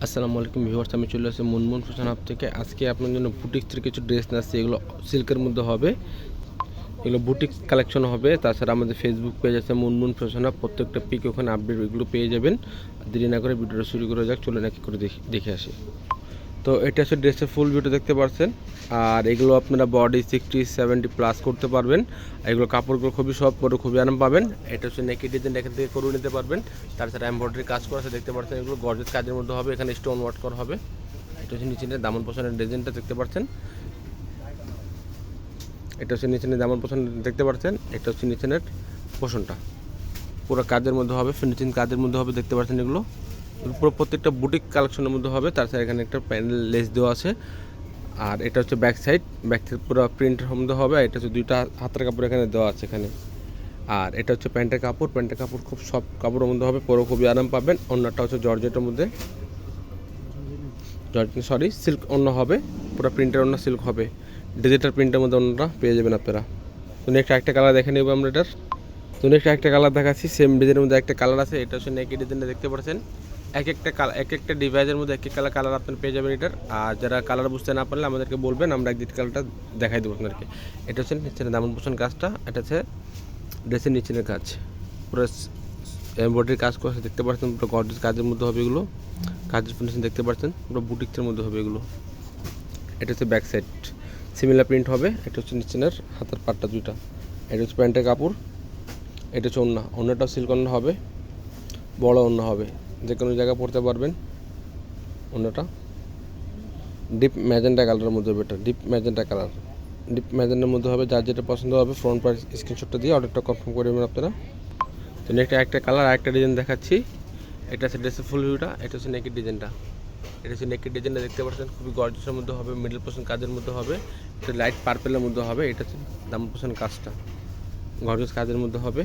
আসসালামু আলাইকুম ভিউয়ার্স, আমি চলে আসছি মুনমুন ফ্যাশন হাব থেকে। আজকে আপনার জন্য বুটিক থেকে কিছু ড্রেস নিয়ে আসছি। এগুলো সিল্কের মধ্যে হবে, এগুলো বুটিক কালেকশন হবে। তাছাড়া আমাদের ফেসবুক পেজ আছে মুনমুন ফ্যাশন হাব, প্রত্যেকটা পিক ওখানে আপডেট এগুলো পেয়ে যাবেন। দেরি না করে ভিডিওটা শুরু করা যাক, চলে নাকি করে দেখে আসি। তো এটা হচ্ছে ড্রেসের ফুল ভিডিও দেখতে পাচ্ছেন। আর এগুলো আপনারা বডি 60-70+ করতে পারবেন। এগুলো কাপড়গুলো খুবই সফট, পরে খুবই আরাম পাবেন। এটা হচ্ছে নেকি ডিজাইন, এখান থেকে করে নিতে পারবেন। তাছাড়া এমব্রয়ডারি কাজ করা আছে দেখতে পাচ্ছেন, এগুলো গর্জিয়াস কাজের মধ্যে হবে। এখানে স্টোন ওয়ার্ক করা হবে। এটা হচ্ছে নিচে দামন পছন্দের ডিজাইনটা দেখতে পাচ্ছেন। এটা হচ্ছে নিচে দামন পছন্দ দেখতে পাচ্ছেন। এটা হচ্ছে নিচের পোষণটা পুরো কাজের মধ্যে হবে, ফিনিশিং কাজের মধ্যে হবে দেখতে পাচ্ছেন। এগুলো পুরো প্রত্যেকটা বুটিক কালেকশনের মধ্যে হবে। তাছাড়া এখানে একটা প্যানেল লেস দেওয়া আছে। আর এটা হচ্ছে ব্যাক সাইড পুরো প্রিন্টের মধ্যে হবে। এটা হচ্ছে দুইটা হাতের কাপড় এখানে দেওয়া আছে এখানে। আর এটা হচ্ছে প্যান্টের কাপড় খুব সফট কাপড়ের মধ্যে হবে, পরে খুবই আরাম পাবেন। অন্যটা হচ্ছে জর্জেটের মধ্যে, সিল্ক অন্য হবে, পুরো প্রিন্টের অন্য সিল্ক হবে, ডিজিটাল প্রিন্টের মধ্যে অন্যটা পেয়ে যাবেন আপনারা। তো নেক্সট একটা কালার দেখে নেব আমরা এটার। তো নেক্সট একটা কালার দেখাচ্ছি, সেম ডিজাইনের মধ্যে একটা কালার আছে। এটা হচ্ছে নেকি ডিজাইনটা দেখতে পাচ্ছেন। এক একটা ডিভাইসের মধ্যে এক এক কালার আপনারা পেয়ে যাবেন এটার। আর যারা কালার বুঝতে না পারলে আমাদেরকে বলবেন, আমরা একদিন কালারটা দেখাই দেবো আপনাদেরকে। এটা হচ্ছে নিচের দামন পোষণ কাজটা, এটা হচ্ছে ড্রেসের নিচের কাজ, পুরো এমব্রয়ডারি কাজ করা দেখতে পাচ্ছেন। পুরো গর্জিয়াস কাজের মধ্যে হবে এগুলো, কাজের ফিনিশিং দেখতে পাচ্ছেন, পুরো বুটিক্সের মধ্যে হবে এগুলো। এটা হচ্ছে ব্যাক সাইড, সিমিলার প্রিন্ট হবে। এটা হচ্ছে নিচের হাতের পাটটা দুইটা। এটা হচ্ছে প্যান্টের কাপড়। এটা হচ্ছে অন্যটাও সিল্ক অন্য হবে, বড় অন্য হবে, যে কোনো জায়গায় পরতে পারবেন। অন্যটা ডিপ ম্যাজেন্টা কালারের মধ্যে হবে। এটা ডিপ ম্যাজেন্টার মধ্যে হবে। যার যেটা পছন্দ হবে ফ্রন্ট পার্ট স্ক্রিনশটটা দিয়ে অর্ডারটা কনফার্ম করে দেবেন আপনারা। তো নেক্সট একটা কালার আর একটা ডিজাইন দেখাচ্ছি। এটা হচ্ছে ড্রেসের ফুল ভিউটা। এটা হচ্ছে নেকের ডিজাইনটা। এটা হচ্ছে নেকের ডিজাইনটা দেখতে পাচ্ছেন, খুবই গর্জিয়াসের মধ্যে হবে, মিডল পোর্শন কাজের মধ্যে হবে। এটা লাইট পার্পেলের মধ্যে হবে। এটা হচ্ছে দাম পোর্শন কাজটা গর্জিয়াস কাজের মধ্যে হবে।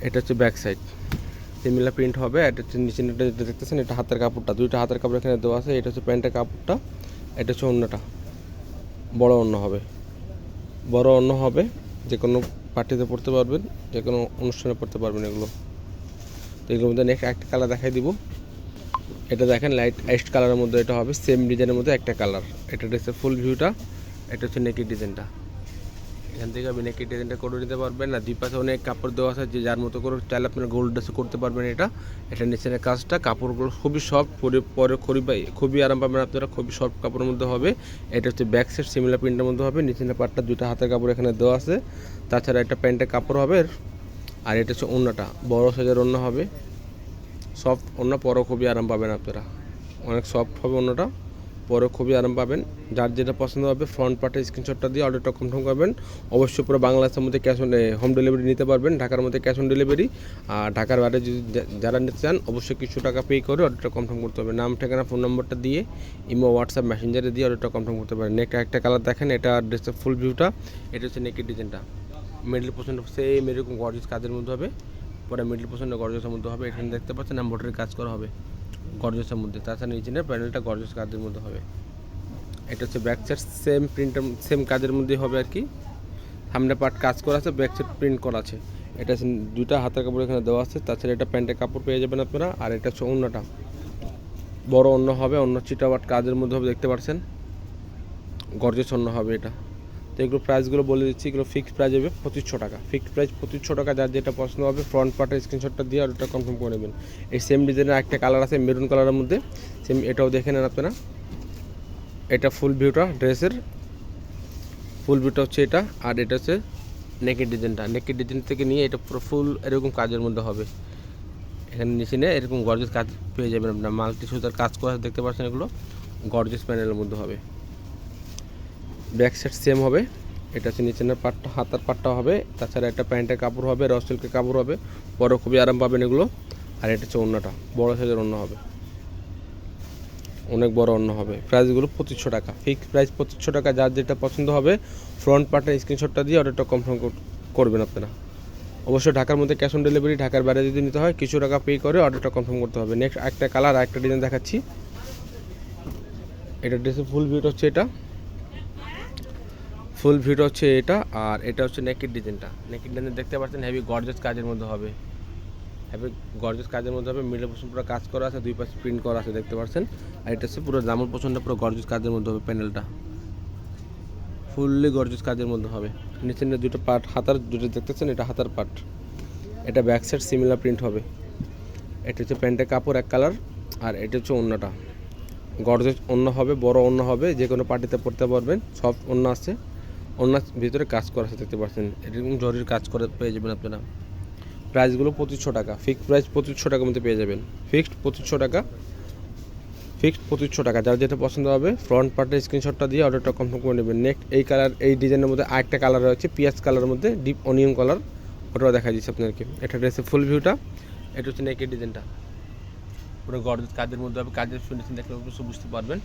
এটা হচ্ছে ব্যাক সাইড, সিমিলার প্রিন্ট হবে। এটা হচ্ছে নিচেটা যেটা দেখতেছেন, এটা হাতের কাপড়টা, দুইটা হাতের কাপড় এখানে দেওয়া আছে। এটা হচ্ছে প্যান্টের কাপড়টা। এটা হচ্ছে অন্যটা, বড় অন্য হবে, যে কোনো পার্টিতে পড়তে পারবেন, যে কোনো অনুষ্ঠানে পড়তে পারবেন এগুলো। তো এগুলোর মধ্যে নেক্সট একটা কালার দেখাই দিব। এটা দেখেন লাইট অ্যাশ কালারের মধ্যে এটা হবে, সেম ডিজাইনের মধ্যে একটা কালার। এটা হচ্ছে ফুল ভিউটা। এটা হচ্ছে নেকের ডিজাইনটা। এখান থেকে আপনি নেকের ডিজাইনটা করে নিতে পারবেন। আর দুই পাশে অনেক কাপড় দেওয়া আছে, যে যার মতো করে চাইলে আপনার গোল্ড ড্রেসও করতে পারবেন। এটা নিচের কাজটা, কাপড়গুলো খুবই সফট, পরে খুবই আরাম পাবেন আপনারা, খুবই সফট কাপড়ের মধ্যে হবে। এটা হচ্ছে ব্যাক সাইড, সিমিলার প্রিন্টের মধ্যে হবে। নিচের পাটটা দুইটা হাতের কাপড় এখানে দেওয়া আছে। তাছাড়া একটা প্যান্টের কাপড় হবে। আর এটা হচ্ছে ওড়নাটা, বড় সাইজের ওড়না হবে, সফট ওড়না, পরও খুবই আরাম পাবেন আপনারা। অনেক সফট হবে ওড়নাটা, পরে খুবই আরাম পাবেন। যার যেটা পছন্দ হবে ফ্রন্ট পার্টে স্ক্রিনশটটা দিয়ে অর্ডারটা কনফার্ম করবেন। অবশ্যই পুরো বাংলাদেশের মধ্যে হোম ডেলিভারি নিতে পারবেন, ঢাকার মধ্যে ক্যাশ অন ডেলিভারি। আর ঢাকার বাইরে যদি যারা নিতে চান অবশ্যই কিছু টাকা পে করে অর্ডারটা কনফার্ম করতে হবে। নাম, ঠিকানা, ফোন নম্বরটা দিয়ে ইমো, হোয়াটসঅ্যাপ, মেসেঞ্জারে দিয়ে অর্ডারটা কনফার্ম করতে পারেন। নেক্সট একটা কালার দেখেন, এটা ড্রেসের ফুল ভিউটা। এটা হচ্ছে নেকের ডিজাইনটা, মিডল পোর্শনটা সেম এরকম গর্জিয়াস কাজের মধ্যে হবে, পরে মিডল পোর্শনটা গর্জিয়াসের মধ্যে হবে। এখানে দেখতে পাচ্ছেন এমব্রয়ডারি কাজ করা হবে গর্জিয়াসের মধ্যে। তাছাড়া নিচের প্যানেলটা গর্জিয়াস কাজের মধ্যে হবে। এটা হচ্ছে ব্যাক সাইড, সেম প্রিন্টের সেম কাজের মধ্যে হবে আর কি। সামনে পার্ট কাজ করা আছে, ব্যাক সাইড প্রিন্ট করা আছে। এটা দুইটা হাতের কাপড় এখানে দেওয়া আছে। তাছাড়া এটা প্যান্টের কাপড় পেয়ে যাবেন আপনারা। আর এটা হচ্ছে অন্যটা, বড় অন্য হবে, অন্য চিটাবাট কাজের মধ্যে হবে দেখতে পাচ্ছেন, গর্জিয়াস অন্য হবে এটা। তো এগুলো প্রাইসগুলো বলে দিচ্ছি, এগুলো ফিক্সড প্রাইস হবে 2500 টাকা, ফিক্সড প্রাইস 2500 টাকা। যার যেটা পছন্দ হবে ফ্রন্ট পার্টের স্ক্রিনশটটা দিয়ে আর ওটা কনফার্ম করে নেবেন। এই সেম ডিজাইনের একটা কালার আছে মেরুন কালারের মধ্যে, সেম এটাও দেখে নেন আপনারা। এটা ফুল ভিউটা, ড্রেসের ফুল ভিউটা হচ্ছে এটা। আর এটা হচ্ছে নেকের ডিজাইন থেকে নিয়ে এটা পুরো ফুল এরকম কাজের মধ্যে হবে। এখানে নিচে নিয়ে এরকম গর্জিয়াস কাজ পেয়ে যাবেন আপনার, মাল্টি সুতার কাজ করা দেখতে পাচ্ছেন, এগুলো গর্জিয়াস প্যানেলের মধ্যে হবে। ব্যাক সাইড সেম হবে। এটা হচ্ছে নিচের পাটটা, হাতার পাটটা হবে। তাছাড়া একটা প্যান্টের কাপড় হবে, র সিল্কের কাপড় হবে, পরে খুবই আরাম পাবেন এগুলো। আর এটা হচ্ছে ওড়নাটা, বড় সাইজের ওড়না হবে, অনেক বড় অন্য হবে। প্রাইসগুলো 2500 টাকা, ফিক্সড প্রাইস 2500 টাকা। যার যেটা পছন্দ হবে ফ্রন্ট পার্টের স্ক্রিনশটটা দিয়ে অর্ডারটা কনফার্ম করবেন আপনারা। অবশ্যই ঢাকার মধ্যে ক্যাশ অন ডেলিভারি, ঢাকার বাইরে যদি নিতে হয় কিছু টাকা পে করে অর্ডারটা কনফার্ম করতে হবে। নেক্সট একটা কালার আর একটা ডিজাইন দেখাচ্ছি। এটা ড্রেসের ফুল ভিউটা হচ্ছে এটা, আর এটা হচ্ছে নেকের ডিজাইন দেখতে পাচ্ছেন, হেভি গর্জিয়াস কাজের মধ্যে হবে। হ্যাভি গর্জিয়াস কাজের মধ্যে হবে। মিডল পোর্শন পুরো কাজ করা আছে, দুই পাশে প্রিন্ট করা আছে দেখতে পাচ্ছেন। আর এটা হচ্ছে পুরো দামন পোর্শনটা পুরো গর্জিয়াস কাজের মধ্যে হবে। প্যানেলটা ফুললি গর্জিয়াস কাজের মধ্যে হবে। নিচের দুটো পার্ট হাতার দুটো দেখতেছেন, এটা হাতার পার্ট। এটা ব্যাক সাইড সিমিলার প্রিন্ট হবে। এটা হচ্ছে প্যান্টের কাপড় এক কালার, আর এটা হচ্ছে ওড়নাটা গর্জিয়াস ওড়না হবে, বড় ওড়না হবে, যে কোনো পার্টিতে পরতে পারবেন। সফট ওড়না আছে, ওড়নার ভিতরে কাজ করা আছে দেখতে পাচ্ছেন। এরকম জরির কাজ করে পেয়ে যাবেন আপনারা। প্রাইসগুলো 2500 টাকা, ফিক্সড প্রাইস 2500 টাকার মধ্যে পেয়ে যাবেন। ফিক্সড 2500 টাকা, ফিক্সড 2500 টাকা। যার যেটা পছন্দ হবে ফ্রন্ট পার্টের স্ক্রিনশটটা দিয়ে অর্ডারটা কনফার্ম করে নেবেন। নেক্সট এই কালার, এই ডিজাইনের মধ্যে আরেকটা কালার রয়েছে পিঁয়াজ কালারের মধ্যে, ডিপ অনিয়ন কালার, ওটাও দেখা দিচ্ছে আপনাদেরকে। এটা ড্রেসের ফুল ভিউটা, এটা হচ্ছে নেকের ডিজাইনটা পুরো গর্জিয়াস কাজের মধ্যে হবে। কাজের ফিনিশিং দেখলে অবশ্যই বুঝতে পারবেন।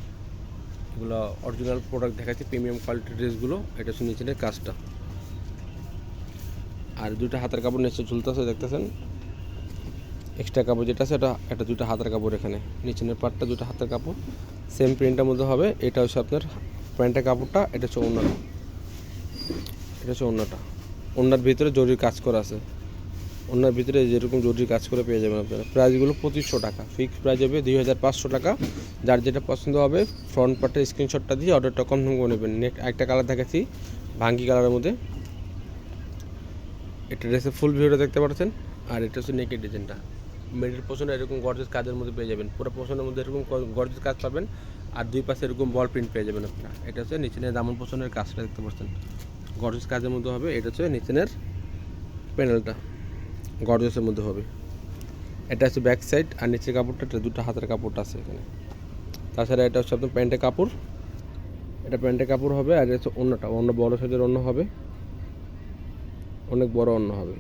এগুলো অরিজিনাল প্রোডাক্ট দেখাচ্ছে, প্রিমিয়াম কোয়ালিটির ড্রেসগুলো। এটা হচ্ছে নিচের কাজটা, আর দুটো হাতের কাপড় নিচে ঝুলতেছে দেখতেছেন। এক্সট্রা কাপড় যেটা আছে এটা দুটো হাতের কাপড়, এখানে নিচের পার্টটা দুটো হাতের কাপড়, সেম প্রিন্টের মধ্যে হবে। এটা হচ্ছে আপনার প্যান্টের কাপড়টা, এটা হচ্ছে ওড়নাটা, এটা হচ্ছে ওড়নাটা। ওড়নার ভিতরে জরির কাজ করা আছে, ওড়নার ভিতরে যেরকম জরির কাজ করে পেয়ে যাবেন আপনারা। প্রাইসগুলো 2500 টাকা, ফিক্সড প্রাইস হবে 2500 টাকা। যার যেটা পছন্দ হবে ফ্রন্ট পার্টের স্ক্রিনশটটা দিয়ে অর্ডারটা কনফার্ম করে নেবেন। নেক্সট একটা কালার দেখাচ্ছি ভাঙ্গি কালারের মধ্যে। এটা ড্রেসের ফুল ভিউটা দেখতে পাচ্ছেন, আর এটা হচ্ছে নেকের ডিজাইনটা। মিডল পোর্শনে এরকম গর্জিয়াস কাজের মধ্যে পেয়ে যাবেন, পুরো পোর্শনের মধ্যে এরকম গর্জিয়াস কাজ পাবেন, আর দুই পাশে এরকম বল প্রিন্ট পেয়ে যাবেন আপনারা। এটা হচ্ছে নিচের দামন পোর্শনের কাজটা দেখতে পাচ্ছেন, গর্জিয়াস কাজের মধ্যে হবে। এটা হচ্ছে নিচের প্যানেলটা গর্জিয়াসের মধ্যে হবে। এটা হচ্ছে ব্যাক সাইড, আর নিচের কাপড়টা এটা দুটো হাতের কাপড়টা আছে এখানে। তাছাড়া এটা হচ্ছে আপনার প্যান্টের কাপড়, এটা প্যান্টের কাপড় হবে। আর এটা হচ্ছে ওড়নাটা, অন্য বড় সাইজের অন্য হবে, অনেক বড় অন্য হবে।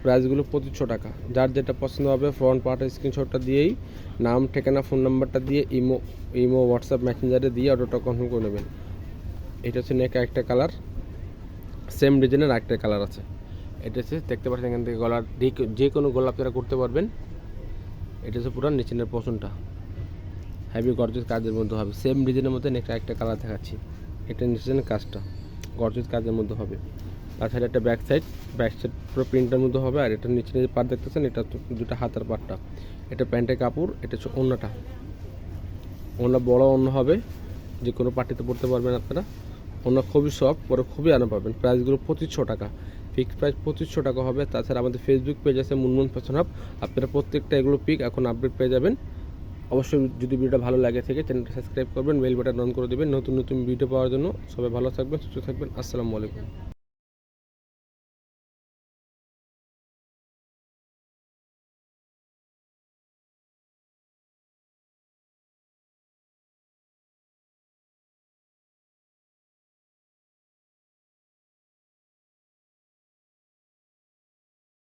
প্রাইসগুলো 2500 টাকা। যার যেটা পছন্দ হবে ফ্রন্ট পার্টের স্ক্রিনশটটা দিয়েই নাম, ঠিকানা, ফোন নাম্বারটা দিয়ে ইমো হোয়াটসঅ্যাপ মেসেঞ্জারে দিয়ে অর্ডারটা কনফার্ম করে নেবেন। এটা হচ্ছে নেক একটা কালার, সেম ডিজাইনের আরেকটা কালার আছে। এটা হচ্ছে দেখতে পাচ্ছেন এখান থেকে গলার যে কোনো গলা আপনারা করতে পারবেন। এটা হচ্ছে পুরো নিচের পোর্শনটা হেভি গর্জিয়াস কাজের মধ্যে হবে। সেম ডিজাইনের মধ্যে নেক্সট একটা কালার দেখাচ্ছি। এটা নিচের কাজটা গর্জিয়াস কাজের মধ্যে হবে। তাছাড়া একটা ব্যাক সাইড পুরো প্রিন্টের মধ্যে হবে। আর এটা নিচে যে পার্ট দেখতেছেন এটা দুটো হাতের পার্টটা। এটা প্যান্টের কাপড়, এটা হচ্ছে ওড়নাটা। ওড়না বড় ওড়না হবে, যে কোনো পার্টিতে পরতে পারবেন আপনারা। ওড়না খুবই সফট, পরে খুবই আরাম পাবেন। প্রাইসগুলো 2500 টাকা, ফিক্সড প্রাইস 2500 টাকা হবে। তাছাড়া আমাদের ফেসবুক পেজ আছে মুনমুন ফ্যাশন হাব, আপনারা প্রত্যেকটা এগুলো পিক এখন আপডেট পেয়ে যাবেন। অবশ্যই যদি ভিডিওটা ভালো লাগে থেকে চ্যানেলটা সাবস্ক্রাইব করবেন, বেল বাটন অন করে দেবেন নতুন নতুন ভিডিও পাওয়ার জন্য। সবাই ভালো থাকবেন, সুস্থ থাকবেন। আসসালামু আলাইকুম।